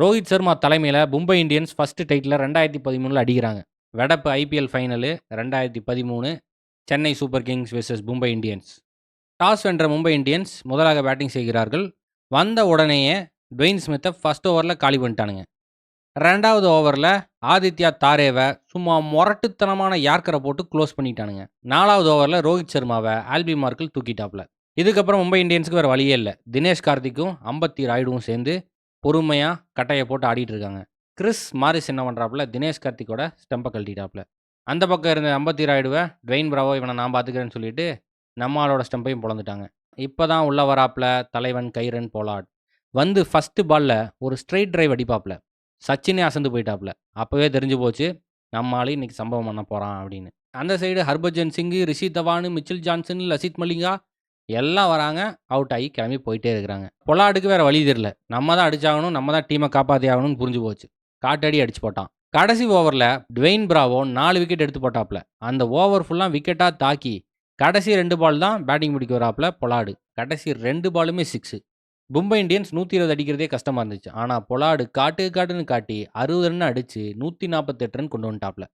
ரோஹித் சர்மா தலைமையில Mumbai Indians first title 2013ல அடிக்கிறாங்க. வெடப்பு IPL final 2013 Chennai Super Kings versus Mumbai Indians. Toss வென்ற மும்பை இந்தியன்ஸ் முதலாக பேட்டிங் செய்கிறார்கள். வந்த உடனேயே டுவெயின் ஸ்மித்தை ஃபர்ஸ்ட் ஓவரில் காலி பண்ணிட்டானுங்க. 2வது ஓவரில் ஆதித்யா தாரேவை சும்மா முரட்டுத்தனமான யார்க்கரை போட்டு க்ளோஸ் பண்ணிட்டானுங்க. 4வது ஓவரில் ரோஹித் சர்மாவை ஆல்பி மார்க்கில் தூக்கிட்டாப்ல. இதுக்கப்புறம் மும்பை இந்தியன்ஸுக்கு வேறு வழியே இல்லை. தினேஷ் கார்த்திக்கும் அம்பத்தி ராயுடுவும் சேர்ந்து பொறுமையாக கட்டையை போட்டு ஆடிட்டு இருக்காங்க. கிறிஸ் மாரிஸ் என்ன பண்ணுறாப்புல, தினேஷ் கார்த்திக்கோட ஸ்டம்பை கழட்டிட்டாப்புல. அந்த பக்கம் இருந்த அம்பத்தி ராயுடுவை டுவெயின் பிராவோ இவனை நான் பார்த்துக்கிறேன்னு சொல்லிட்டு நம்மளோட ஸ்டம்பையும் பொழந்துட்டாங்க. இப்போ தான் உள்ள வராப்புல தலைவன் கைரன் போலார்ட். வந்து ஃபஸ்ட்டு பாலில் ஒரு ஸ்ட்ரைட் டிரைவ் அடிப்பாப்புல. சச்சினே அசந்து போயிட்டாப்புல. அப்போவே தெரிஞ்சு போச்சு நம்மளால இன்னைக்கு சம்பவம் பண்ண போகிறான் அப்படின்னு. அந்த சைடு ஹர்பஜன் சிங், ரிஷி தவான், மிச்சில் ஜான்சன், லசித் மலிங்கா எல்லாம் வராங்க. அவுட் ஆகி கிளம்பி போயிட்டே இருக்கிறாங்க. பொலாடுக்கு வேறு வழி தெரியல. நம்ம தான் அடிச்சாகணும், நம்ம தான் டீமை காப்பாற்றி ஆகணும்னு புரிஞ்சு போச்சு. காட்டடி அடிச்சு போட்டான். கடைசி ஓவரில் டுவெயின் பிராவோ 4 விக்கெட் எடுத்து போட்டாப்புல. அந்த ஓவர் ஃபுல்லாக விக்கெட்டாக தாக்கி கடைசி 2 பால் தான் பேட்டிங் முடிக்க வராப்புல பொலாடு. கடைசி 2 பாலுமே 6. மும்பை இந்தியன்ஸ் 120 அடிக்கிறதே கஷ்டமாக இருந்துச்சு. ஆனால் பொலாடு காட்டுன்னு காட்டி 60 ரன் அடித்து 148 ரன் கொண்டு வந்துட்டாப்புல.